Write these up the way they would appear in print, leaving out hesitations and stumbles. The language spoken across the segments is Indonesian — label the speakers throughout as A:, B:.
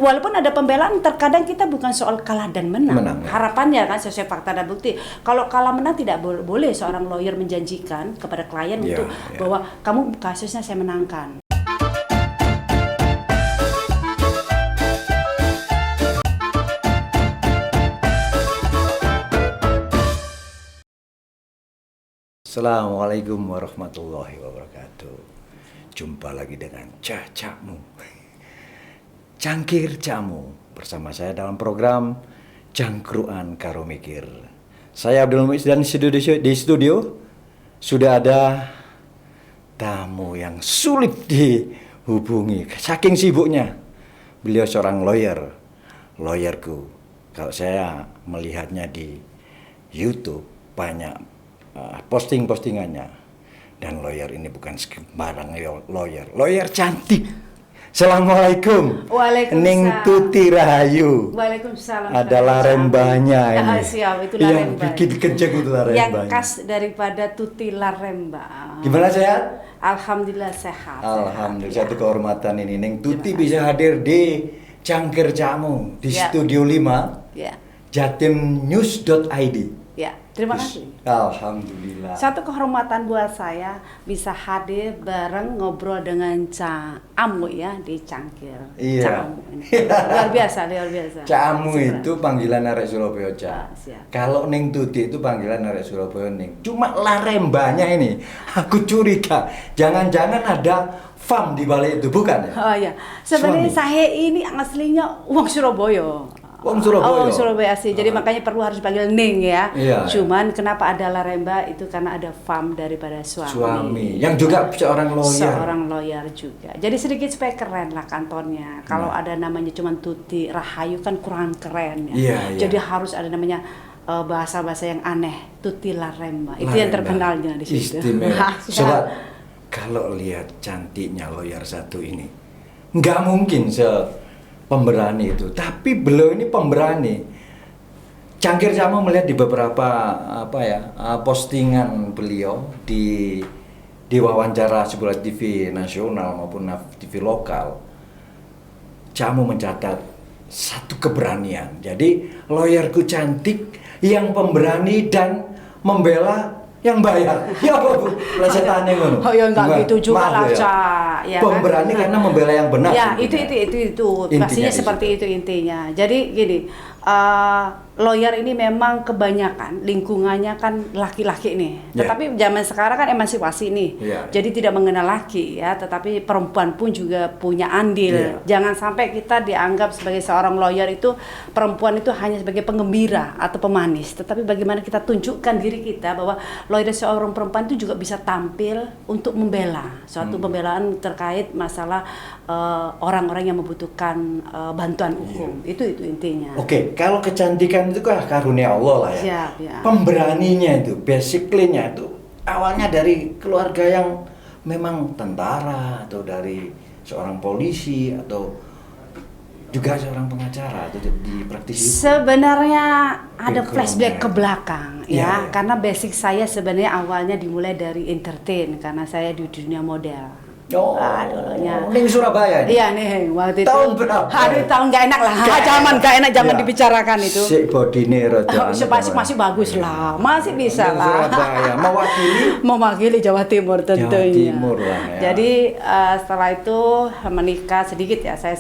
A: walaupun ada pembelaan, terkadang kita bukan soal kalah dan menang.
B: Ya.
A: Harapannya kan sesuai fakta dan bukti. Kalau kalah menang tidak boleh seorang lawyer menjanjikan kepada klien untuk bahwa kamu kasusnya saya menangkan.
B: Assalamualaikum warahmatullahi wabarakatuh. Jumpa lagi dengan Cacakmu, Cangkir Camu, bersama saya dalam program Cangkruan Karo Mikir. Saya Abdul Muiz dan di studio sudah ada tamu yang sulit dihubungi, saking sibuknya. Beliau seorang lawyerku. Kalau saya melihatnya di YouTube banyak postingannya, dan lawyer ini bukan sembarang lawyer cantik. Assalamualaikum.
A: Waalaikumsalam.
B: Ning Tuti Rahayu.
A: Waalaikumsalam.
B: Adalah rembanya ini.
A: Siap, itu Laremba.
B: Yang bikin kenceng itu Laremba.
A: Yang khas daripada Tuti Laremba.
B: Gimana sehat?
A: Alhamdulillah sehat.
B: Alhamdulillah, satu kehormatan ini. Ning Tuti bisa hadir di Cangkir Camu di Studio 5. Jatimnews.id.
A: Ya, terima kasih.
B: Alhamdulillah.
A: Satu kehormatan buat saya bisa hadir bareng ngobrol dengan Camu ya di Cangkir.
B: Iya.
A: Camu. Luar biasa.
B: Camu itu panggilan arek Surabaya,
A: siap.
B: Kalau Ning Tuti itu panggilan arek Surabaya Ning. Cuma Larembanya ini aku curiga. Jangan-jangan ada fam di balik itu, bukan ya?
A: Oh iya. Sebenarnya saya ini aslinya wong Surabaya. Surabaya asli. Jadi makanya harus dipanggil Ning ya.
B: Iya,
A: Cuman kenapa ada Laremba itu karena ada fam daripada suami.
B: Yang juga seorang lawyer.
A: Seorang lawyer juga. Jadi sedikit supaya keren lah kantornya. Kalau ada namanya cuman Tuti Rahayu kan kurang keren ya.
B: Iya.
A: Jadi harus ada namanya bahasa-bahasa yang aneh. Tuti Laremba. Itu yang terkenalnya di situ.
B: Istimewa. Sobat, kalau lihat cantiknya lawyer satu ini, nggak mungkin pemberani itu, tapi beliau ini pemberani. Cangkir Camu melihat di beberapa postingan beliau di wawancara sebuah TV nasional maupun TV lokal. Camu mencatat satu keberanian. Jadi lawyerku cantik yang pemberani dan membela yang bayar. Ya Bu, plesetannya ngono.
A: Oh ya enggak gitu juga lah, Cak. Ya,
B: pemberani kan? Karena membela yang benar.
A: Ya, itu. Pastinya seperti itu intinya. Jadi gini, lawyer ini memang kebanyakan lingkungannya kan laki-laki nih. Tetapi zaman sekarang kan emansipasi nih. Jadi tidak mengenal laki ya, tetapi perempuan pun juga punya andil. Jangan sampai kita dianggap sebagai seorang lawyer itu perempuan itu hanya sebagai penggembira atau pemanis. Tetapi bagaimana kita tunjukkan diri kita bahwa lawyer seorang perempuan itu juga bisa tampil untuk membela suatu pembelaan terkait masalah orang-orang yang membutuhkan bantuan hukum. Itu intinya.
B: Oke, kalau kecantikan itu kan karunia Allah lah ya.
A: Siap, ya.
B: Pemberaninya itu, basically-nya itu awalnya dari keluarga yang memang tentara atau dari seorang polisi atau juga seorang pengacara atau di praktisi.
A: Sebenarnya ada flashback ke belakang ya. Karena basic saya sebenarnya awalnya dimulai dari entertain karena saya di dunia model. Dulunya.
B: Ning Surabaya nih?
A: Iya nih, waktu itu.
B: Tahun berapa?
A: Aduh, tahun gak enak lah. Jangan dibicarakan itu.
B: Si bodine rada.
A: Masih bagus lah. Masih bisa lah.
B: Surabaya
A: mewakili Jawa Timur tentunya.
B: Jawa Timur lah ya.
A: Jadi setelah itu menikah sedikit ya. Saya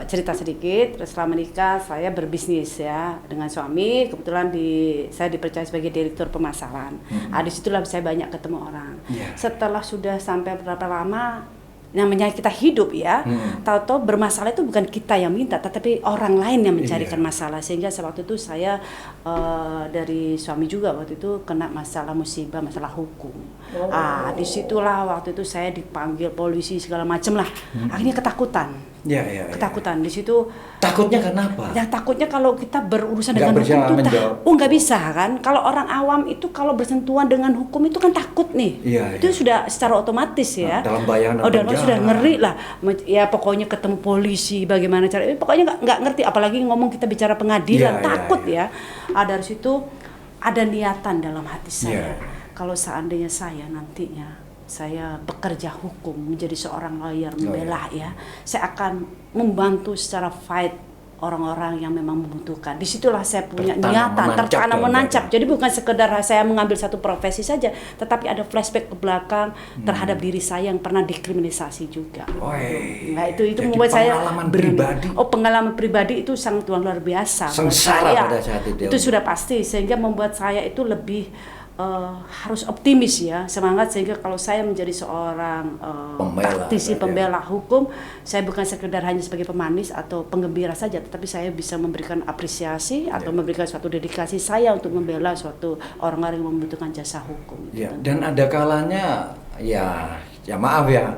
A: cerita sedikit. Terus setelah menikah saya berbisnis ya dengan suami. Kebetulan saya dipercaya sebagai direktur pemasaran. Di situlah saya banyak ketemu orang. Setelah sudah sampai berapa lama namanya kita hidup ya, tahu-tahu bermasalah itu bukan kita yang minta, tetapi orang lain yang mencarikan masalah. Sehingga waktu itu saya dari suami juga waktu itu kena masalah musibah, masalah hukum. Disitulah waktu itu saya dipanggil polisi segala macam lah. Akhirnya ketakutan. Ketakutan di situ.
B: Takutnya kenapa?
A: Ya takutnya kalau kita berurusan dengan hukum itu nggak bisa kan. Kalau orang awam itu kalau bersentuhan dengan hukum itu kan takut nih. Itu sudah secara otomatis ya.
B: Dalam bayangan
A: sudah ngeri lah. Ya pokoknya ketemu polisi bagaimana cara. Pokoknya nggak ngerti. Apalagi ngomong kita bicara pengadilan takut ya. Dari situ ada niatan dalam hati saya. Kalau seandainya saya nantinya saya bekerja hukum, menjadi seorang lawyer, membela ya, saya akan membantu secara fight orang-orang yang memang membutuhkan. Disitulah saya punya niatan, tertanam menancap. Jadi bukan sekedar saya mengambil satu profesi saja, tetapi ada flashback ke belakang terhadap diri saya yang pernah dikriminalisasi juga. Nah itu membuat saya
B: pribadi.
A: Pengalaman pribadi itu sangat luar biasa.
B: Sengsara pada saat itu.
A: Itu sudah pasti, sehingga membuat saya itu lebih harus optimis ya, semangat, sehingga kalau saya menjadi seorang praktisi pembela hukum, saya bukan sekedar hanya sebagai pemanis atau penggembira saja, tetapi saya bisa memberikan apresiasi atau memberikan suatu dedikasi saya untuk membela suatu orang-orang yang membutuhkan jasa hukum.
B: Ya, dan ada kalanya ya maaf ya,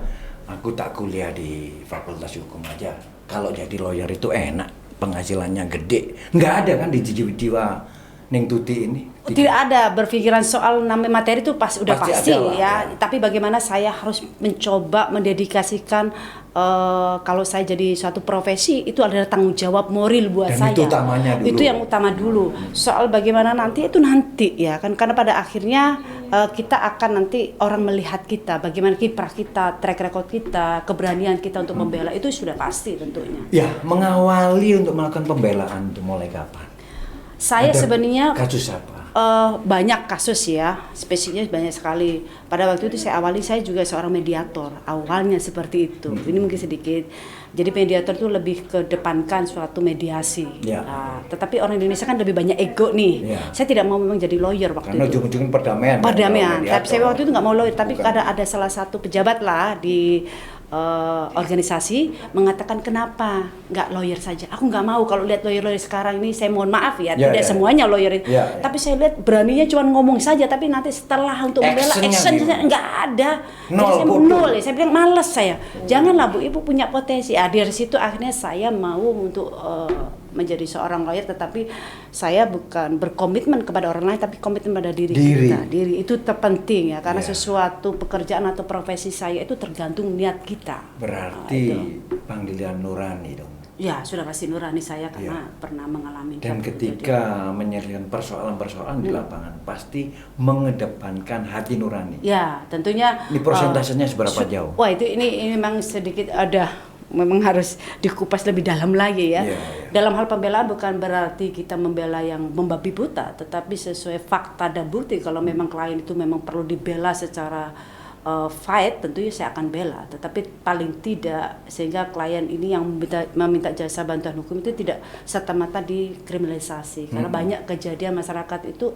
B: aku tak kuliah di Fakultas Hukum aja. Kalau jadi lawyer itu enak, penghasilannya gede. Nggak ada kan di jiwa Ning Tuti ini.
A: Tidak ada berpikiran soal namanya materi itu pasti
B: adalah,
A: ya. Tapi bagaimana saya harus mencoba mendedikasikan kalau saya jadi suatu profesi itu adalah tanggung jawab moral buat
B: dan
A: saya.
B: Itu utamanya dulu.
A: Itu yang utama dulu. Soal bagaimana nanti itu nanti ya kan, karena pada akhirnya kita akan nanti orang melihat kita, bagaimana kiprah kita, track record kita, keberanian kita untuk membela itu sudah pasti tentunya.
B: Ya, mengawali untuk melakukan pembelaan itu mulai kapan?
A: Saya sebenarnya
B: kasus apa?
A: Banyak kasus ya, spesiesnya banyak sekali. Pada waktu itu saya juga seorang mediator, awalnya seperti itu. Ini mungkin sedikit. Jadi mediator itu lebih kedepankan suatu mediasi.
B: Ya.
A: Nah, tetapi orang Indonesia kan lebih banyak ego nih.
B: Ya.
A: Saya tidak mau memang jadi lawyer waktu
B: karena
A: itu.
B: Karena ujung-ujungnya perdamaian.
A: Perdamaian. Tapi saya waktu itu nggak mau lawyer, tapi
B: bukan.
A: ada salah satu pejabat lah di organisasi mengatakan kenapa nggak lawyer saja. Aku nggak mau kalau lihat lawyer sekarang ini, saya mohon maaf ya, tidak semuanya lawyer. Tapi saya lihat beraninya cuma ngomong saja, tapi nanti setelah untuk membela actionnya nggak ada. Jadi saya nol ya. Saya bilang malas saya. Janganlah Bu, Ibu punya potensi. Dari situ akhirnya saya mau untuk menjadi seorang lawyer, tetapi saya bukan berkomitmen kepada orang lain, tapi komitmen pada diri kita. Diri itu terpenting ya, karena sesuatu pekerjaan atau profesi saya itu tergantung niat kita.
B: Berarti panggilan nurani dong.
A: Ya, sudah pasti nurani saya karena pernah mengalami.
B: Dan ketika menyelesaikan persoalan-persoalan di lapangan, pasti mengedepankan hati nurani.
A: Ya, tentunya.
B: Ini persentasenya seberapa jauh?
A: Wah, ini memang sedikit memang harus dikupas lebih dalam lagi ya. Dalam hal pembelaan bukan berarti kita membela yang membabi buta, tetapi sesuai fakta dan bukti. Kalau memang klien itu memang perlu dibela secara fight, tentunya saya akan bela. Tetapi paling tidak sehingga klien ini yang meminta jasa bantuan hukum itu tidak serta-merta dikriminalisasi. Karena banyak kejadian masyarakat itu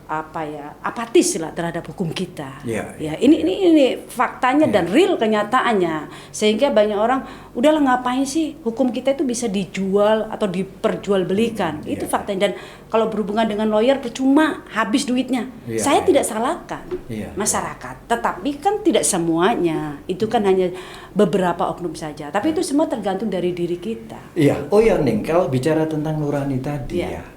A: apatis lah terhadap hukum kita. Ya, ini faktanya dan real kenyataannya. Sehingga banyak orang udahlah ngapain sih hukum kita itu bisa dijual atau diperjualbelikan. Itu faktanya. Dan kalau berhubungan dengan lawyer percuma habis duitnya. Saya tidak salahkan masyarakat, tetapi kan tidak semuanya. Itu kan hanya beberapa oknum saja. Tapi itu semua tergantung dari diri kita.
B: Iya. Oh ya Ning, kalau bicara tentang nurani tadi ya.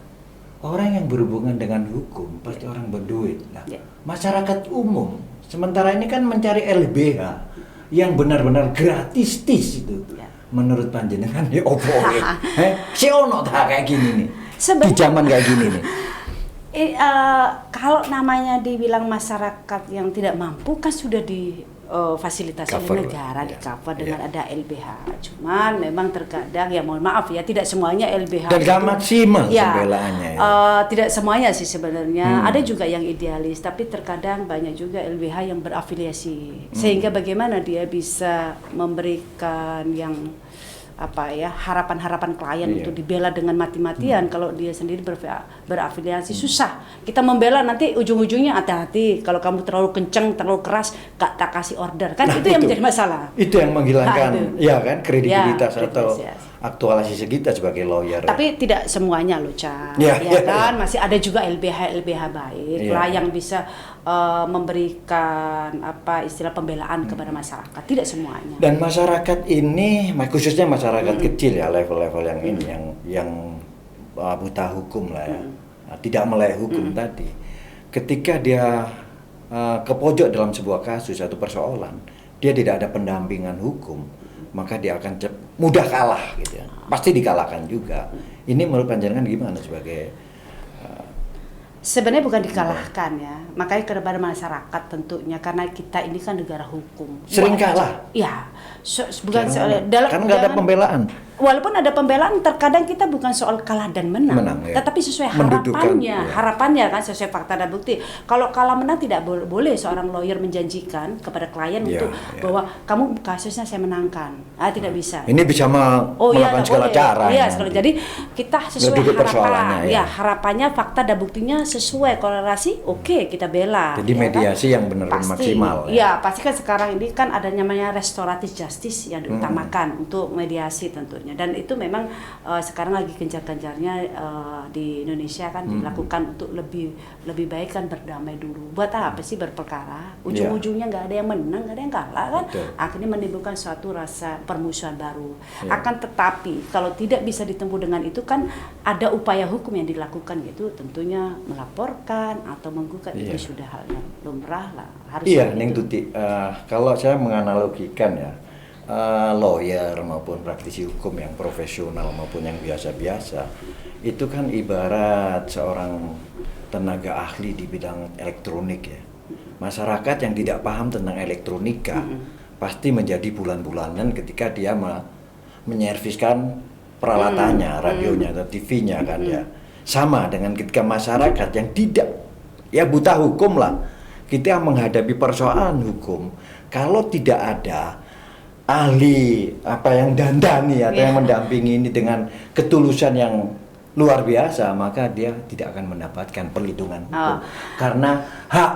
B: Orang yang berhubungan dengan hukum pasti orang berduit. Nah, masyarakat umum sementara ini kan mencari LBH yang benar-benar gratis itu. Menurut panjenengan ya opo si ono tak kayak gini nih. Di zaman kayak gini nih.
A: Kalau namanya dibilang masyarakat yang tidak mampu kan sudah difasilitasi oleh negara, di cover dengan ada LBH. Cuman memang terkadang ya mohon maaf ya, tidak semuanya LBH. Dan
B: gak maksimal pembelaannya.
A: Tidak semuanya sih sebenarnya. Ada juga yang idealis, tapi terkadang banyak juga LBH yang berafiliasi. Sehingga bagaimana dia bisa memberikan yang harapan-harapan klien untuk dibela dengan mati-matian. Kalau dia sendiri berafiliasi susah. Kita membela nanti ujung-ujungnya hati-hati. Kalau kamu terlalu kenceng, terlalu keras, tak kasih order. Kan itu yang menjadi masalah.
B: Itu yang menghilangkan kredibilitas atau aktualisasi kita sebagai lawyer.
A: Tapi tidak semuanya loh, Ca. Kan masih ada juga LBH baik lah yang bisa memberikan istilah pembelaan kepada masyarakat. Tidak semuanya.
B: Dan masyarakat ini khususnya masyarakat kecil ya, level-level yang ini yang buta hukum lah ya. Tidak melek hukum tadi. Ketika dia ke pojok dalam sebuah kasus atau persoalan, dia tidak ada pendampingan hukum, maka dia akan mudah kalah gitu ya. Pasti dikalahkan juga. Ini menurut panjenengan gimana sebagai
A: Sebenarnya bukan dikalahkan ya, makanya kepada masyarakat tentunya karena kita ini kan negara hukum.
B: Sering kalah.
A: Ya, bukan
B: Jangan,
A: soal
B: kan nggak ada pembelaan.
A: Walaupun ada pembelaan, terkadang kita bukan soal kalah dan menang,
B: ya.
A: Tetapi sesuai
B: Mendudukan,
A: harapannya kan sesuai fakta dan bukti. Kalau kalah menang tidak boleh seorang lawyer menjanjikan kepada klien untuk bahwa kamu kasusnya saya menangkan, tidak bisa.
B: Ini bisa melakukan segala cara.
A: Iya, jadi kita sesuai harapan.
B: Ya,
A: harapannya fakta dan buktinya sesuai korelasi, oke, kita bela.
B: Jadi mediasi yang benar-benar maksimal.
A: Ya, pasti kan sekarang ini kan ada namanya restoratif justice yang diutamakan untuk mediasi tentunya. Dan itu memang sekarang lagi gencar-gencarnya di Indonesia kan dilakukan untuk lebih baik kan berdamai dulu. Buat apa sih berperkara? Ujung-ujungnya nggak ada yang menang, nggak ada yang kalah kan? Akhirnya menimbulkan suatu rasa permusuhan baru. Akan tetapi kalau tidak bisa ditempuh dengan itu kan ada upaya hukum yang dilakukan, yaitu tentunya melaporkan atau menggugat. Itu sudah hal yang lumrah lah.
B: Iya, Neng Tuti. Kalau saya menganalogikan ya. Lawyer maupun praktisi hukum yang profesional maupun yang biasa-biasa itu kan ibarat seorang tenaga ahli di bidang elektronik ya. Masyarakat yang tidak paham tentang elektronika pasti menjadi bulan-bulanan ketika dia menyerviskan peralatannya, radionya atau TV-nya kan ya. Sama dengan ketika masyarakat yang tidak buta hukum lah, kita menghadapi persoalan hukum kalau tidak ada ahli yang dandani atau yang mendampingi ini dengan ketulusan yang luar biasa, maka dia tidak akan mendapatkan perlindungan hukum. Karena hak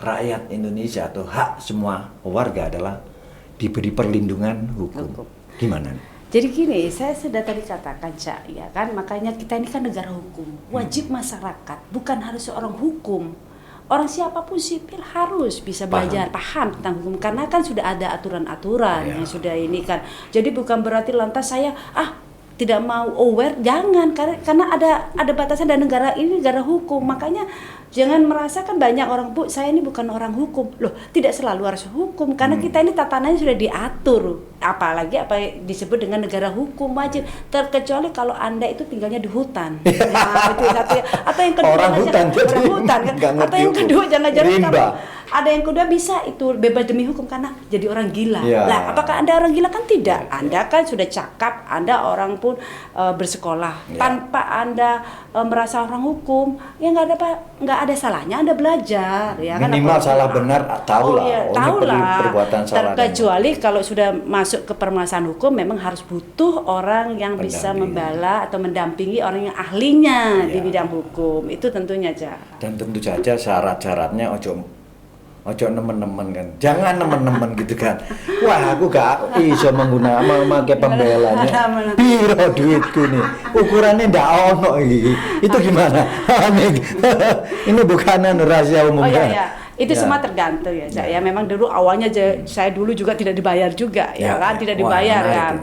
B: rakyat Indonesia atau hak semua warga adalah diberi perlindungan hukum. Gimana?
A: Jadi gini, saya sudah tadi katakan, Cak, ya kan, makanya kita ini kan negara hukum. Wajib masyarakat, bukan harus seorang hukum. Orang siapapun sipil harus bisa belajar, paham tentang hukum, karena kan sudah ada aturan-aturan yang sudah ini kan. Jadi bukan berarti lantas saya tidak mau aware, jangan, karena ada batasan dan negara ini negara hukum. Makanya jangan merasakan banyak orang, Bu, saya ini bukan orang hukum. Loh, tidak selalu harus hukum, karena kita ini tatanannya sudah diatur. Apalagi apa yang disebut dengan negara hukum wajib, terkecuali kalau Anda itu tinggalnya di hutan. Nah, itu satu. Atau yang kedua,
B: orang hutan
A: kan? Atau yang kedua, jangan-jangan ada yang kedua bisa itu bebas demi hukum karena jadi orang gila. Lah, apakah Anda orang gila? Kan tidak. Anda kan sudah cakap, Anda orang pun bersekolah. Tanpa Anda merasa orang hukum, ya nggak ada salahnya Anda belajar, ya kan?
B: Minimal salah benar tahu lah. Perbuatan salah.
A: Terkecuali kalau sudah masuk ke permasalahan hukum, memang harus butuh orang yang bisa membela atau mendampingi orang yang ahlinya di bidang hukum. Itu tentunya aja.
B: Dan tentu saja syarat-syaratnya ojo nemen-nemen kan, jangan nemen-nemen gitu kan. Wah, aku gak bisa memakai pembelanya. Piro duitku nih, ukurannya ndak ono iki. Itu gimana? Ini bukan rahasia umum kan?
A: Itu semua tergantung ya, Cak. Ya memang dulu awalnya saya dulu juga tidak dibayar juga, kan? Tidak dibayar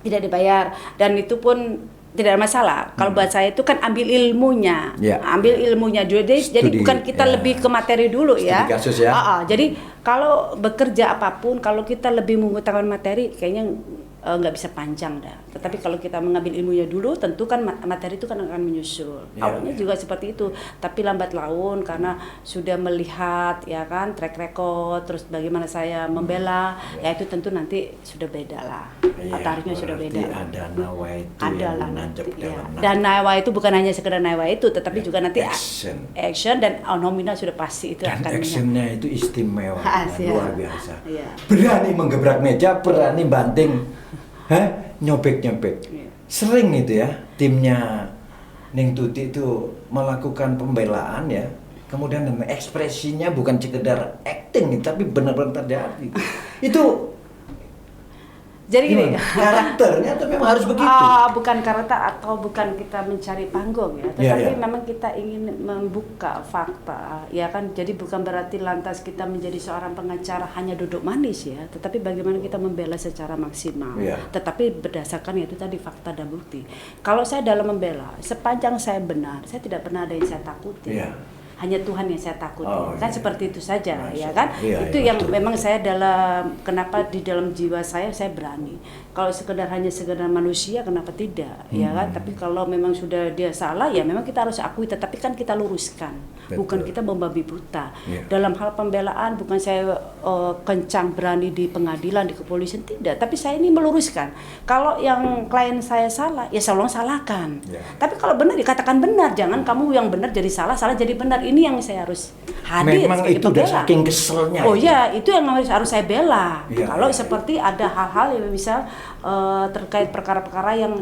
A: tidak dibayar, dan itu pun tidak ada masalah. Kalau buat saya itu kan ambil ilmunya, jadi bukan kita lebih ke materi dulu ya.
B: Kasus ya.
A: Jadi kalau bekerja apapun, kalau kita lebih mengutamakan materi, kayaknya nggak bisa panjang dah. Tetapi kalau kita mengambil ilmunya dulu, tentu kan materi itu kan akan menyusul. Awalnya juga seperti itu, tapi lambat laun karena sudah melihat ya kan track record, terus bagaimana saya membela, ya itu tentu nanti sudah beda lah. Tarifnya sudah beda.
B: Ada nawa itu yang menancap dalam.
A: Dan nawa itu bukan hanya sekedar nawa itu, tetapi juga nanti action dan nominal sudah pasti itu
B: dan
A: akan.
B: actionnya itu istimewa, luar biasa. Berani menggebrak meja, berani banting. Nyobek-nyobek. Sering itu ya timnya Neng Tuti itu melakukan pembelaan ya. Kemudian ekspresinya bukan sekedar acting tapi benar-benar terjadi. Itu
A: jadi gini,
B: karakternya tapi memang harus begitu.
A: Bukan karakter atau bukan kita mencari panggung ya, tetapi memang kita ingin membuka fakta, ya kan. Jadi bukan berarti lantas kita menjadi seorang pengacara hanya duduk manis ya, tetapi bagaimana kita membela secara maksimal. Tetapi berdasarkan itu tadi fakta dan bukti. Kalau saya dalam membela, sepanjang saya benar, saya tidak pernah ada yang saya takuti. hanya Tuhan yang saya takuti.
B: Oh,
A: Kan
B: iya.
A: seperti itu saja,
B: Masya
A: ya kan?
B: Allah. Iya,
A: Itu
B: iya,
A: yang
B: betul.
A: memang saya kenapa di dalam jiwa saya berani. Kalau sekedar manusia, kenapa tidak, ya kan? Tapi kalau memang sudah dia salah, ya memang kita harus akui. Tetapi kan kita luruskan, bukan
B: Betul.
A: kita membabi buta.
B: Iya.
A: Dalam hal pembelaan, bukan saya kencang berani di pengadilan, di kepolisian, tidak. Tapi saya ini meluruskan. Kalau yang klien saya salah, ya tolong salahkan.
B: Iya.
A: Tapi kalau benar, dikatakan benar. Jangan kamu yang benar jadi salah, salah jadi benar. Ini yang saya harus hadir
B: Memang
A: sebagai
B: itu udah
A: pembela.
B: saking keselnya.
A: Oh
B: itu.
A: ya, itu yang harus saya bela.
B: Iya,
A: Kalau
B: iya,
A: seperti ada hal-hal yang bisa terkait perkara-perkara yang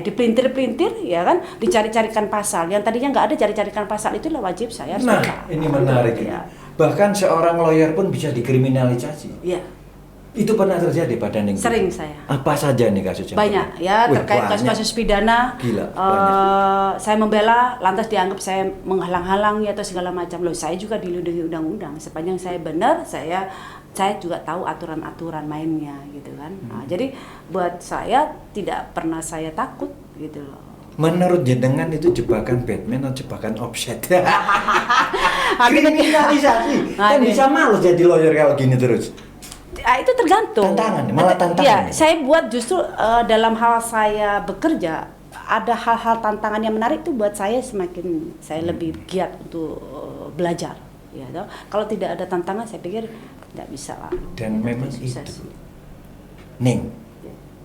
A: dipelintir-pelintir, ya kan, dicari-carikan pasal. Yang tadinya nggak ada cari-carikan pasal, itulah wajib saya harus
B: Nah,
A: bela.
B: ini menarik.
A: Ya.
B: Bahkan seorang lawyer pun bisa dikriminalisasi.
A: Ya,
B: Itu pernah terjadi pada Ning?
A: sering saya.
B: Apa saja nih kasusnya?
A: Banyak ya,
B: Wih,
A: terkait
B: banyak.
A: kasus-kasus pidana.
B: Gila,
A: Saya membela, lantas dianggap saya menghalang-halangi atau segala macam. Loh, saya juga dilindungi undang-undang. Sepanjang saya benar, saya juga tahu aturan-aturan mainnya gitu kan. Nah, jadi buat saya tidak pernah saya takut gitu loh.
B: Menurut jenengan itu jebakan Batman atau jebakan offset?
A: Akhirnya-
B: Kriminalisasi. Kan
A: Aduh.
B: bisa malu jadi lawyer kalau gini terus.
A: Itu tergantung.
B: Tantangan, malah tantangan.
A: Ya, saya buat justru dalam hal saya bekerja ada hal-hal tantangan yang menarik itu buat saya semakin saya lebih giat untuk belajar. Ya, toh. Kalau tidak ada tantangan, saya pikir tidak bisa lah.
B: Dan memang
A: Sukses.
B: itu, Ning,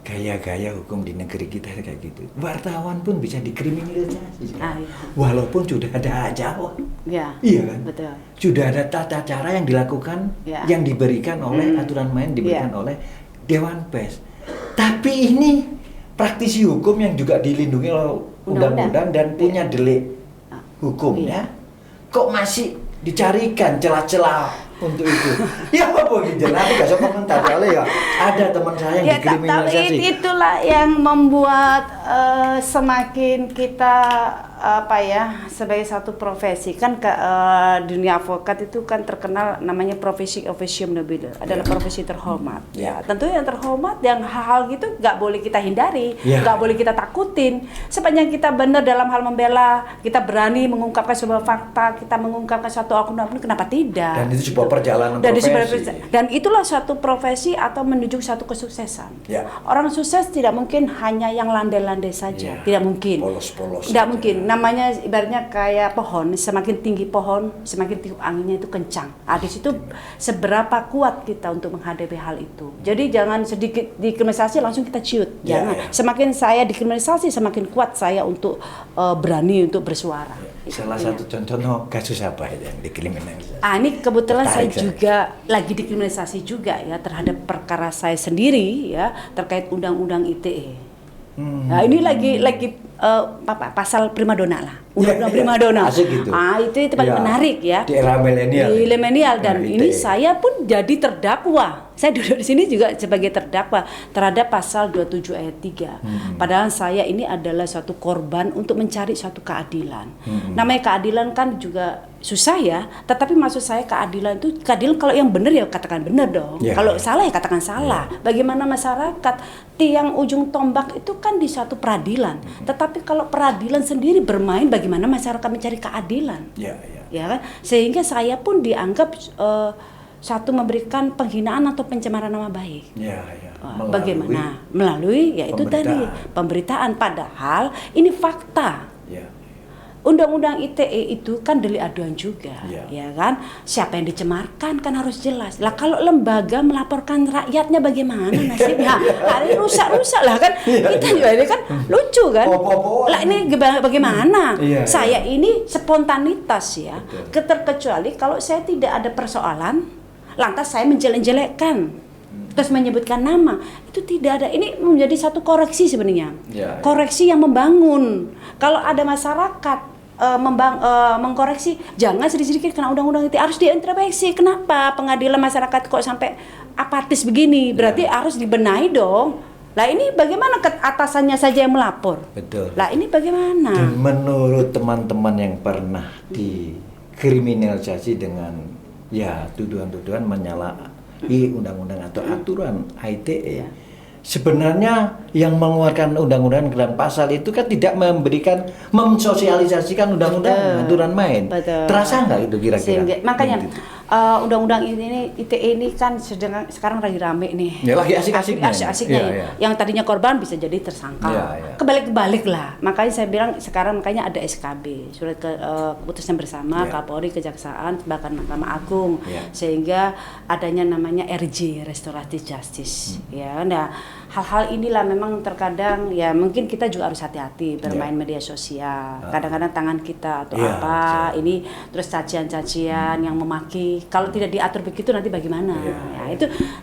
B: gaya-gaya hukum di negeri kita kayak gitu. Wartawan pun bisa dikriminalisasi.
A: Ah, iya.
B: Walaupun sudah ada hak jawab.
A: Ya,
B: Iya kan?
A: betul.
B: Sudah ada tata cara yang dilakukan,
A: Ya.
B: yang diberikan oleh aturan main diberikan oleh Dewan Pers. Tapi ini praktisi hukum yang juga dilindungi oleh undang-undang dan punya delik hukumnya, kok masih dicarikan celah-celah untuk itu? Ya apa gitu? Aku gak bisa komentar soalnya ya ada teman saya yang
A: Ya,
B: dikriminalisasi.
A: itulah yang membuat semakin kita sebagai satu profesi kan dunia avokat itu kan terkenal namanya profesi officium nobile, adalah profesi terhormat. Ya, tentu yang terhormat, yang hal-hal gitu nggak boleh kita hindari, nggak boleh kita takutin. Sepanjang kita benar dalam hal membela, kita berani mengungkapkan sebuah fakta, kita mengungkapkan suatu akun-akun, kenapa tidak?
B: Dan itu sebuah perjalanan
A: Dan
B: profesi.
A: Dan itulah suatu profesi atau menuju satu kesuksesan.
B: Ya.
A: Orang sukses tidak mungkin hanya yang landai-landai saja,
B: Ya.
A: tidak mungkin.
B: Polos-polos
A: Tidak
B: saja.
A: mungkin. Namanya ibaratnya kayak pohon, semakin tinggi pohon, semakin tiup anginnya itu kencang. Di situ seberapa kuat kita untuk menghadapi hal itu. Jadi jangan sedikit dikriminalisasi langsung kita ciut.
B: Ya,
A: Jangan.
B: ya.
A: Semakin saya dikriminalisasi, semakin kuat saya untuk berani untuk bersuara.
B: Salah
A: Iya.
B: satu contoh kasus apa itu yang dikriminalisasi?
A: Ini kebetulan saya
B: Tertarik saya.
A: juga lagi dikriminalisasi juga ya terhadap perkara saya sendiri ya terkait undang-undang ITE. Nah, ini lagi pasal primadona lah. Undang-undang primadona.
B: Asik gitu.
A: Itu paling
B: Ya,
A: menarik ya.
B: di era milenial.
A: Di milenial dan
B: Nah,
A: ini
B: ITE.
A: saya pun jadi terdakwa. Saya duduk di sini juga sebagai terdakwa terhadap pasal 27 ayat 3. Padahal saya ini adalah suatu korban untuk mencari suatu keadilan. Namanya keadilan kan juga susah ya, tetapi maksud saya keadilan itu keadilan kalau yang benar ya katakan benar dong.
B: Ya.
A: Kalau salah ya katakan salah. Bagaimana masyarakat tiang ujung tombak itu kan di suatu peradilan. Tetapi kalau peradilan sendiri bermain, bagaimana masyarakat mencari keadilan?
B: Ya, ya.
A: Ya kan? Sehingga saya pun dianggap satu memberikan penghinaan atau pencemaran nama baik.
B: Ya, ya.
A: Bagaimana? Melalui yaitu tadi pemberitaan. Padahal ini fakta.
B: Ya.
A: Undang-undang ITE itu kan delik aduan juga,
B: Ya.
A: ya kan? Siapa yang dicemarkan kan harus jelas. Lah kalau lembaga melaporkan rakyatnya bagaimana nasibnya? Ini rusak-rusak lah kan? Kita juga ini kan lucu kan?
B: Popo-popoan.
A: Lah ini bagaimana?
B: Iya,
A: Saya ini spontanitas ya.
B: Betul.
A: Terkecuali kalau saya tidak ada persoalan, lantas saya menjelek-jelekkan. Terus menyebutkan nama, itu tidak ada. Ini menjadi satu koreksi sebenarnya,
B: Ya, ya.
A: koreksi yang membangun. Kalau ada masyarakat mengkoreksi, jangan sedikit-sedikit kena undang-undang itu, harus diintrospeksi. Kenapa pengadilan masyarakat kok sampai apatis begini? Berarti harus dibenahi dong. Lah ini bagaimana atasannya saja yang melapor?
B: Betul.
A: Lah ini bagaimana?
B: Dan menurut teman-teman yang pernah dikriminalisasi dengan ya tuduhan-tuduhan menyalahi undang-undang atau aturan ITE, sebenarnya yang mengeluarkan undang-undang dan pasal itu kan tidak memberikan, mensosialisasikan undang-undang aturan main.
A: Betul.
B: Terasa nggak itu kira-kira?
A: Sehingga, makanya undang-undang ini ITE ini kan sekarang lagi rame nih.
B: Ya lagi asik-asiknya.
A: Asik-asiknya.
B: Ya.
A: Yang tadinya korban bisa jadi tersangka.
B: Ya.
A: Kebalik-kebalik lah. Makanya saya bilang sekarang makanya ada SKB, surat keputusan bersama Kapolri, Kejaksaan, bahkan Mahkamah Agung. Sehingga adanya namanya RJ, Restoratif Justice. Ya, nah hal-hal inilah memang terkadang ya mungkin kita juga harus hati-hati bermain media sosial. Kadang-kadang tangan kita atau ini terus cacian-cacian yang memaki. Kalau tidak diatur begitu nanti bagaimana? Ya,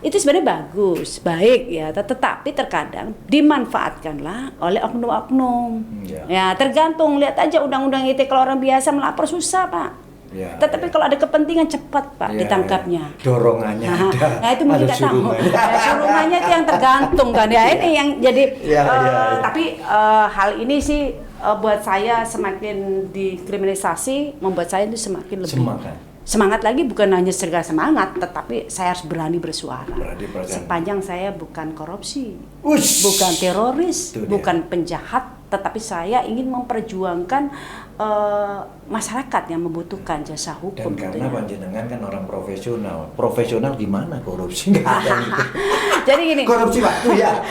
A: itu sebenarnya bagus, baik ya. Tetapi terkadang dimanfaatkanlah oleh oknum-oknum. Ya tergantung, lihat aja undang-undang ITE, kalau orang biasa melapor susah Pak. Tetapi kalau ada kepentingan cepat Pak ditangkapnya.
B: Dorongannya ada.
A: Nah itu mungkin nggak tahu. Suruhannya itu yang tergantung kan ya. Ini yang jadi. Tapi hal ini sih buat saya semakin dikriminalisasi, membuat saya itu semakin lebih semangat lagi, bukan hanya sekedar semangat, tetapi saya harus berani bersuara. Sepanjang saya bukan korupsi, bukan teroris, bukan penjahat, tetapi saya ingin memperjuangkan masyarakat yang membutuhkan jasa hukum.
B: Dan karena panjenengan kan orang profesional gimana korupsi nggak ada gitu.
A: Jadi gini,
B: korupsi waktu ya.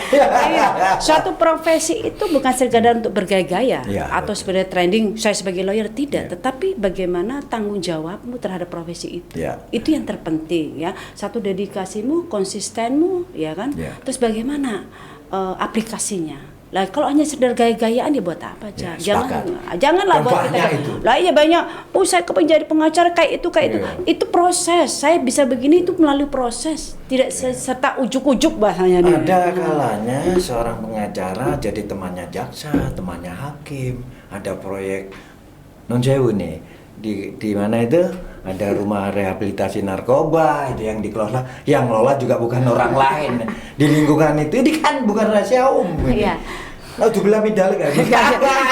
A: Suatu profesi itu bukan sekedar untuk bergaya-gaya atau sebagai trending. Saya sebagai lawyer tidak, tetapi bagaimana tanggung jawabmu terhadap profesi itu. Itu yang terpenting ya. Satu, dedikasimu, konsistenmu, ya kan. Terus bagaimana aplikasinya. Lah kalau hanya sekedar gaya-gayaan ya buat apa aja? Janganlah buat kita. Lah iya banyak. Saya kepengen jadi pengacara kayak itu. Itu proses. Saya bisa begini itu melalui proses. Tidak serta ujuk-ujuk bahasanya.
B: Ada kalanya seorang pengacara jadi temannya jaksa, temannya hakim. Ada proyek non sewu nih di mana itu ada rumah rehabilitasi narkoba itu yang dikelola, yang ngelola juga bukan orang lain di lingkungan itu. Ini kan bukan rahasia umum. Dibilang midal kan.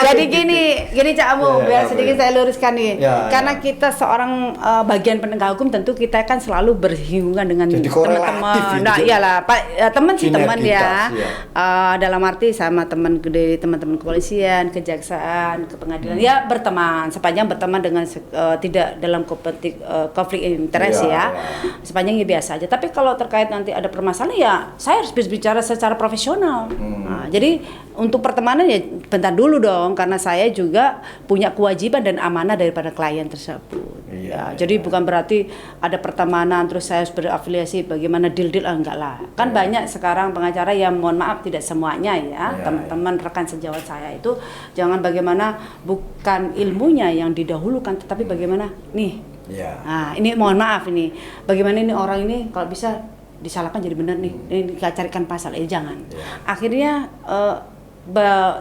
A: Jadi gini Cak Amu, biar sedikit saya luruskan nih. Karena kita seorang bagian penegak hukum, tentu kita kan selalu bersinggungan dengan teman-teman. Nah, iyalah, Pak, teman sih teman ya. Dalam arti sama teman gede, teman-teman kepolisian, kejaksaan, ke pengadilan. Ya berteman, sepanjang berteman dengan tidak dalam konflik interest ya. Sepanjangnya biasa aja. Tapi kalau terkait nanti ada permasalahan ya saya harus berbicara secara profesional. Nah, jadi untuk pertemanan ya bentar dulu dong, karena saya juga punya kewajiban dan amanah daripada klien tersebut. Jadi bukan berarti ada pertemanan terus saya harus berafiliasi bagaimana deal-deal, enggak lah. Kan banyak sekarang pengacara yang mohon maaf tidak semuanya ya, teman-teman rekan sejawat saya itu jangan bagaimana bukan ilmunya yang didahulukan, tetapi bagaimana nih. Nah, ini mohon maaf ini. Bagaimana ini orang ini kalau bisa disalahkan jadi benar nih. Ini carikan pasal, jangan. Akhirnya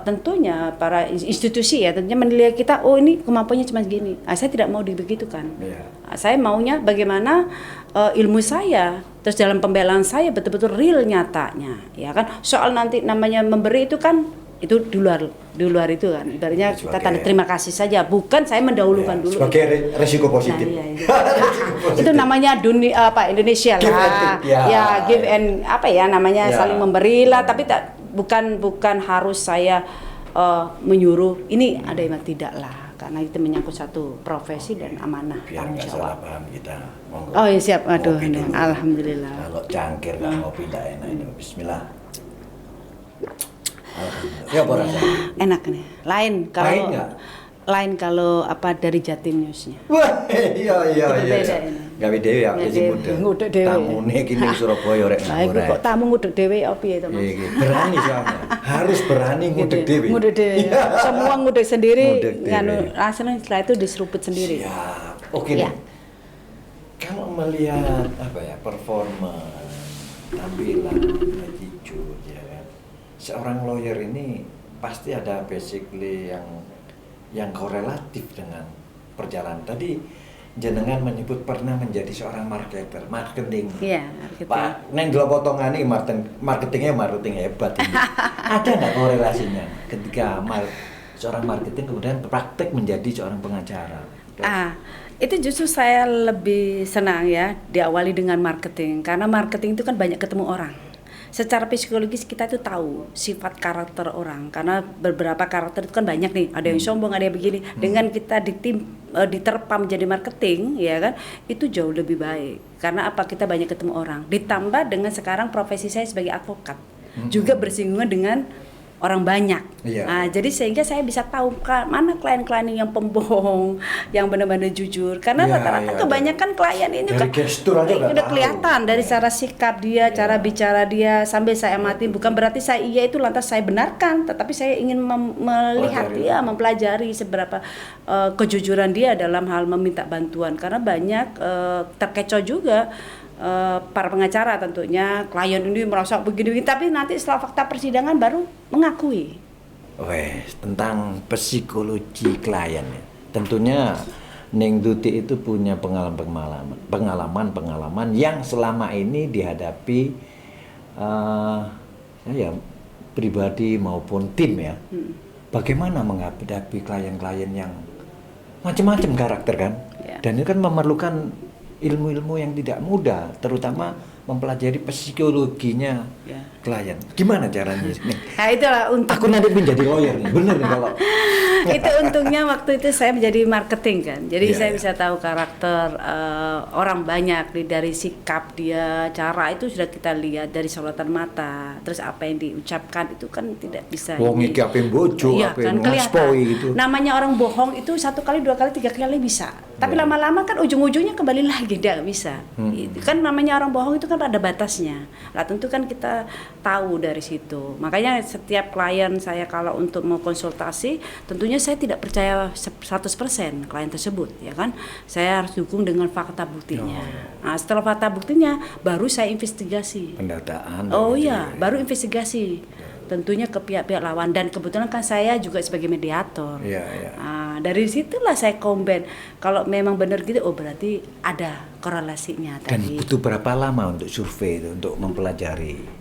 A: tentunya para institusi ya tentunya menilai kita, oh ini kemampuannya cuma segini. Saya tidak mau dibegitukan. Saya maunya bagaimana ilmu saya terus dalam pembelaan saya betul-betul real nyatanya, ya kan. Soal nanti namanya memberi itu kan itu di luar itu kan. Ibaratnya kita tanda terima kasih saja, bukan saya mendahulukan dulu.
B: Sebagai resiko positif.
A: Itu namanya dunia Indonesia lah. Give and namanya saling memberi lah, tapi bukan harus saya menyuruh ini ada yang tidak lah, karena itu menyangkut satu profesi dan amanah tanggung jawab.
B: Salah paham kita. Monggo.
A: Oh ya siap, aduh, alhamdulillah.
B: Kalau cangkir nggak ngopi tidak enak itu. Bismillah. Ya apa rasanya?
A: Enak nih. Lain kalau dari Jatim News-nya.
B: Wah, iya. Gawe dhewe ya sing
A: ngudek dhewe.
B: Tamune kene Surabaya rek.
A: Kok tamu ngudek dhewe opo ya to, Mas?
B: Berani soalnya. Harus berani ngudek dhewe.
A: Ngudek dhewe. Semua ngudek sendiri, rasanya setelah itu diseruput sendiri.
B: Ya, oke nih. Kalau melihat performa, tampilan, attitude ya kan. Seorang lawyer ini pasti ada basically yang korelatif dengan perjalanan. Tadi jenengan menyebut pernah menjadi seorang marketing.
A: Iya, marketing.
B: Pak, neng delok potongane marketing hebat ini. Ada nggak korelasinya ketika seorang marketing kemudian praktek menjadi seorang pengacara?
A: Itu justru saya lebih senang ya diawali dengan marketing, karena marketing itu kan banyak ketemu orang. secara psikologis kita itu tahu sifat karakter orang, karena beberapa karakter itu kan banyak nih, ada yang sombong, ada yang begini. Dengan kita diterpa menjadi marketing, ya kan, itu jauh lebih baik. Karena apa? Kita banyak ketemu orang. Ditambah dengan sekarang profesi saya sebagai advokat, juga bersinggungan dengan orang banyak. Nah, jadi sehingga saya bisa tahu mana klien-klien yang pembohong, yang benar-benar jujur. Karena rata-rata kebanyakan klien ini
B: dari gestur aja
A: udah kelihatan dari cara sikap dia, cara bicara dia, sambil saya amatin. Bukan berarti saya iya itu lantas saya benarkan, tetapi saya ingin melihat dia, mempelajari seberapa kejujuran dia dalam hal meminta bantuan. Karena banyak terkecoh juga. Para pengacara tentunya klien ini merasa begini, tapi nanti setelah fakta persidangan baru mengakui.
B: Tentang psikologi klien ya. Tentunya Neng Tuti itu punya pengalaman yang selama ini dihadapi saya pribadi maupun tim ya. Bagaimana menghadapi klien-klien yang macam-macam karakter kan? Dan itu kan memerlukan ilmu-ilmu yang tidak mudah, terutama mempelajari psikologinya klien. Gimana caranya?
A: Nah, itulah untuk
B: aku nanti menjadi lawyer nih, bener nih kalau.
A: Itu untungnya waktu itu saya menjadi marketing kan, jadi saya bisa tahu karakter orang banyak dari sikap dia, cara itu sudah kita lihat dari soratan mata, terus apa yang diucapkan itu kan tidak bisa.
B: Wong iki ape bojo, ape ngaspoi gitu.
A: Namanya orang bohong itu 1 kali, 2 kali, 3 kali bisa, tapi lama-lama kan ujung-ujungnya kembali lagi tidak bisa. Itu kan namanya orang bohong itu kan ada batasnya. Nah, tentu kan kita tahu dari situ. Makanya setiap klien saya kalau untuk mau konsultasi, tentunya saya tidak percaya 100% klien tersebut, ya kan. Saya harus dukung dengan fakta buktinya. Nah, setelah fakta buktinya baru saya investigasi.
B: Pendataan.
A: Baru investigasi. Tentunya ke pihak-pihak lawan, dan kebetulan kan saya juga sebagai mediator. Nah, dari situlah saya combine. Kalau memang benar gitu, berarti ada korelasinya tadi.
B: Dan butuh berapa lama untuk survei itu, untuk mempelajari?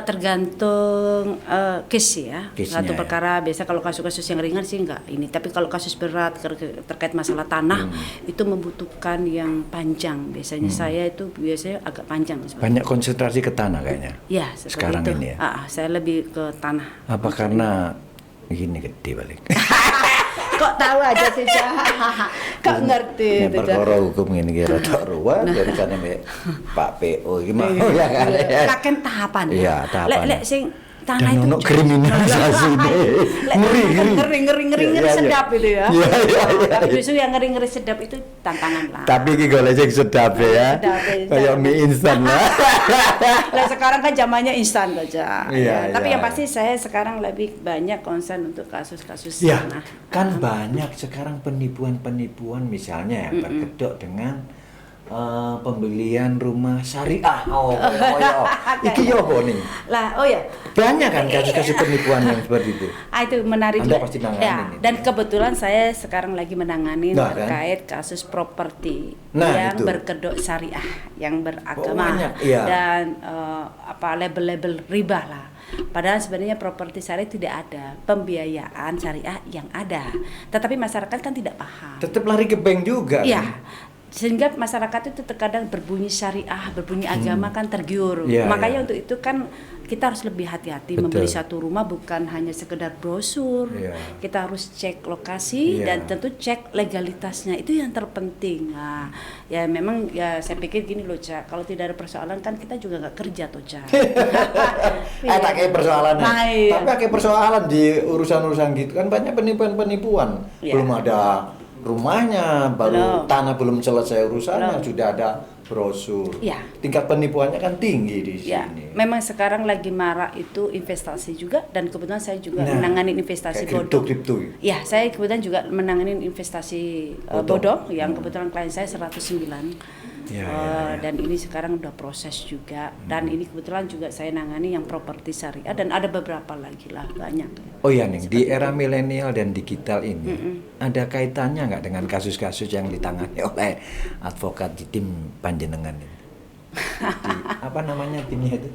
A: Tergantung case ya. Satu perkara biasa kalau kasus-kasus yang ringan sih enggak ini, tapi kalau kasus berat terkait masalah tanah itu membutuhkan yang panjang. Biasanya saya itu agak panjang.
B: Banyak konsentrasi ke tanah kayaknya.
A: Ya, sekarang itu. Ini ya. Saya lebih ke tanah.
B: Apa karena gini gede balik?
A: Kok tahu aja sih, kok ngerti itu.
B: Perkara hukum ini kira tok ruwet dari sana Pak PO gimana ya kan.
A: Kakek tahapan.
B: Iya, tahapan.
A: Lek sing tanah itu
B: kriminalisasi
A: ngeri sedap itu ya. Tapi justru yang ngeri sedap itu tantangan lah.
B: Tapi iki golek sing sedap ya. Kayak mie instan lah.
A: Lah sekarang kan zamannya instan aja. Tapi yang pasti saya sekarang lebih banyak concern untuk kasus-kasus tanah.
B: Kan banyak sekarang penipuan misalnya ya berkedok dengan pembelian rumah syariah. Iki yo nih.
A: Lah,
B: banyak kan kasus-kasus penipuan yang seperti itu.
A: Itu menarik
B: Anda
A: juga.
B: Pasti nanganin
A: Dan kebetulan saya sekarang lagi menangani terkait kasus properti yang berkedok syariah, yang beragama dan label-label riba lah. Padahal sebenarnya properti syariah tidak ada, pembiayaan syariah yang ada. Tetapi masyarakat kan tidak paham.
B: Tetap lari ke bank juga.
A: Iya. Sehingga masyarakat itu terkadang berbunyi syariah, berbunyi agama kan tergiur. Makanya untuk itu kan kita harus lebih hati-hati membeli satu rumah, bukan hanya sekedar brosur. Kita harus cek lokasi dan tentu cek legalitasnya, itu yang terpenting. Nah, ya memang ya saya pikir gini loh, Ca, kalau tidak ada persoalan kan kita juga nggak kerja tuh, Ca.
B: Tak kayak persoalan. Tapi kayak persoalan di urusan-urusan gitu kan banyak penipuan. Belum ada rumahnya, tanah belum selesai urusannya, sudah ada brosur. Tingkat penipuannya kan tinggi di sini.
A: Memang sekarang lagi marak itu investasi juga, dan kebetulan saya juga menangani investasi bodong. Ya, saya kebetulan juga menangani investasi bodong yang kebetulan klien saya 109. Dan ini sekarang udah proses juga, dan ini kebetulan juga saya nangani yang properti syariah, dan ada beberapa lagi lah, banyak.
B: Ning, di era milenial dan digital ini ada kaitannya nggak dengan kasus-kasus yang ditangani oleh advokat di tim panjenengan ini? Apa namanya timnya itu?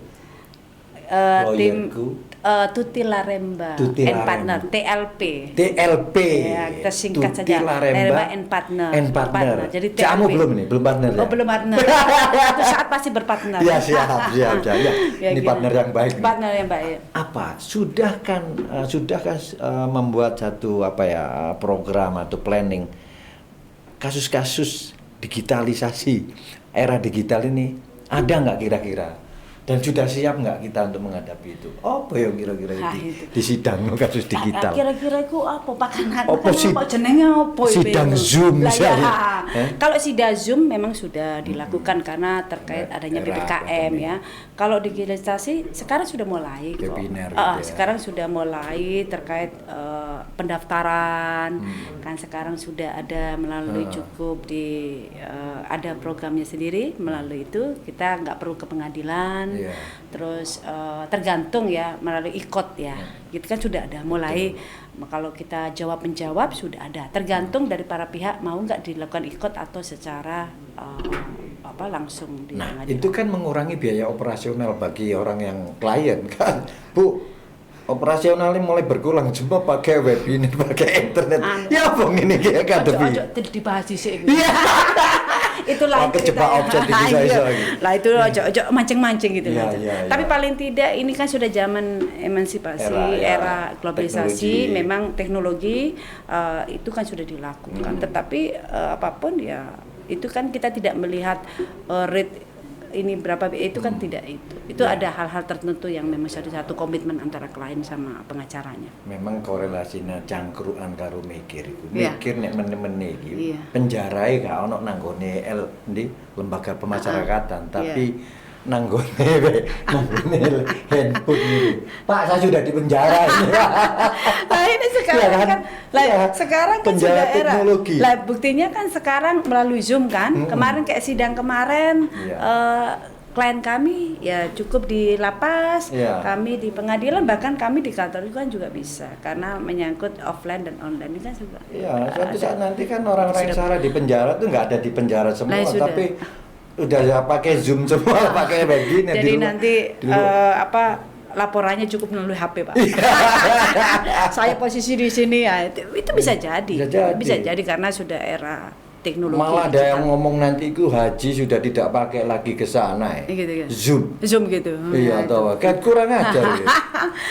A: tim
B: lawyerku.
A: Tuti Laremba
B: Tuti
A: and
B: Laremba.
A: Partner TLP.
B: TLP.
A: Ya, kita singkat
B: Tuti
A: saja.
B: Laremba
A: and Partner.
B: and Partner.
A: Jadi TLP.
B: Kamu belum nih, belum partner ya?
A: Oh, belum partner. Satu saat pasti berpartner.
B: Ya siap. Ya, ini
A: gitu.
B: partner yang baik.
A: Partner yang baik.
B: Apa? Sudahkah membuat satu program atau planning kasus-kasus digitalisasi era digital ini ada nggak kira-kira? Dan sudah siap nggak kita untuk menghadapi itu? Apa ya kira-kira di sidang kasus digital?
A: Kira-kira itu apa pakanan?
B: Apa
A: jenenge apa itu?
B: Sidang Zoom misalnya.
A: Kalau sidang Zoom memang sudah dilakukan karena terkait adanya PPKM ya. Kalau digitalisasi sekarang sudah mulai kok. Sekarang sudah mulai terkait pendaftaran. Kan sekarang sudah ada melalui cukup ada programnya sendiri, melalui itu kita nggak perlu ke pengadilan. Terus tergantung ya melalui ikot ya, gitu kan sudah ada mulai. Kalau kita jawab menjawab sudah ada, tergantung dari para pihak mau nggak dilakukan ikot atau secara langsung di pengadilan.
B: Itu kan mengurangi biaya operasional bagi orang yang klien kan, Bu. Operasionalnya mulai berkurang, cuma pakai webinar, pakai internet. Ya bang ini kayak akademi.
A: Tidak dibahas di sini. Itulah
B: kejebak objek lagi.
A: Lah itu ojo mancing-mancing gitu
B: ya,
A: aja.
B: Ya,
A: Tapi paling tidak ini kan sudah zaman emansipasi, era globalisasi, memang teknologi itu kan sudah dilakukan. Tetapi apapun ya itu kan kita tidak melihat rate ini berapa itu kan tidak itu ada hal-hal tertentu yang memang satu komitmen antara klien sama pengacaranya.
B: Memang korelasinya cangkruan karo mikir nek men-mene iki penjarae gak ono nanggone lembaga pemasyarakatan tapi nanggone handphone itu. Pak, saya sudah di penjara ini.
A: Nah ini sekarang kan sudah era. Lah buktinya kan sekarang melalui Zoom kan. Kemarin kayak sidang kemarin klien kami ya cukup di lapas, kami di pengadilan, bahkan kami di kantor kan juga bisa karena menyangkut offline dan online ini kan juga.
B: Iya, suatu saat nanti kan orang-orang yang salah di penjara tuh nggak ada di penjara semua, tapi udah ya pakai Zoom semua, pakai webinar.
A: Jadi nanti laporannya cukup melalui HP, Pak. Saya posisi di sini ya, itu bisa jadi. Bisa jadi karena sudah era teknologi.
B: Malah ada yang ngomong nanti itu haji sudah tidak pakai lagi ke sana ya.
A: Gitu. Zoom gitu.
B: Iya, tahu. Kan kurang ajar.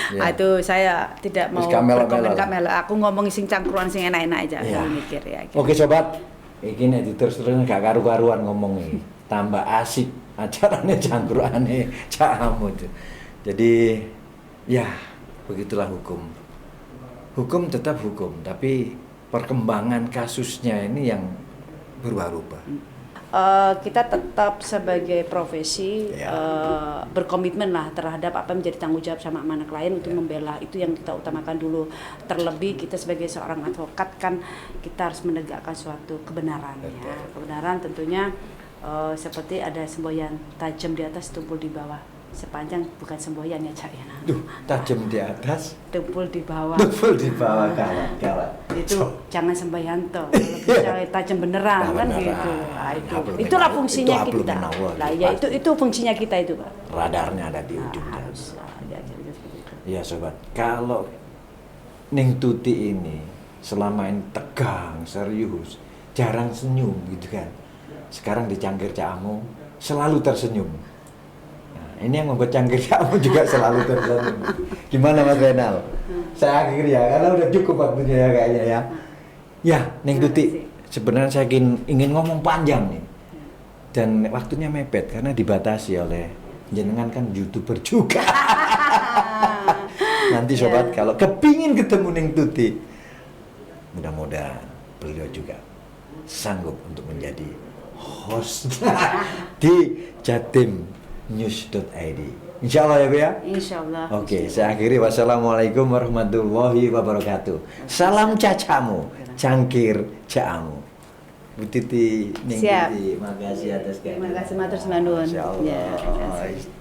A: Itu saya tidak mau berkomentar. Aku ngomong sing cangkruan sing enak-enak aja, mikir ya.
B: Gitu. Oke, sobat. Iki nek terus-terusan gak karu-karuan ngomong iki. Tambah asik acarane cangkrukane Cakamu itu. Jadi ya begitulah hukum. Hukum tetap hukum, tapi perkembangan kasusnya ini yang berubah-ubah.
A: Kita tetap sebagai profesi berkomitmen lah terhadap apa yang menjadi tanggung jawab sama amanah klien untuk membela, itu yang kita utamakan dulu. Terlebih kita sebagai seorang advokat kan kita harus menegakkan suatu kebenaran. Ya. Kebenaran tentunya seperti ada semboyan tajam di atas, tumpul di bawah. Sepanjang bukan semboyan ya Cak ya.
B: Tajam di atas,
A: tumpul di bawah.
B: Tumpul di bawah, kawan.
A: Itu jangan sembahyang toh. Kalau tajam beneran kan gitu. Nah, itulah fungsinya kita. Nah, ya itu fungsinya kita itu, Pak.
B: Radarnya ada di ujungnya. Iya, sobat. Kalau Ning Tuti ini selama ini tegang, serius, jarang senyum gitu kan. Sekarang di Cangkir Cakamu selalu tersenyum. Ini yang membuat Cangkir Cakamu juga selalu tersenyum. Gimana Mas Renal? Saya akhir ya, karena udah cukup waktunya ya kayaknya ya. Ya, Ning Tuti, sebenarnya saya ingin ngomong panjang nih. Dan waktunya mepet karena dibatasi oleh jenengan kan YouTuber juga. Nanti sobat kalau kepingin ketemu Ning Tuti, mudah-mudahan beliau juga sanggup untuk menjadi host di jatimnews.id. Insyaallah ya Bu ya.
A: Insyaallah.
B: Oke, saya akhiri. Wassalamualaikum warahmatullahi wabarakatuh. Salam Cacamu, Cangkir Cakamu. Bu Titi, Ning Tuti, makasih atas kehadiran.
A: Terima kasih matur nuwun.
B: Insyaallah.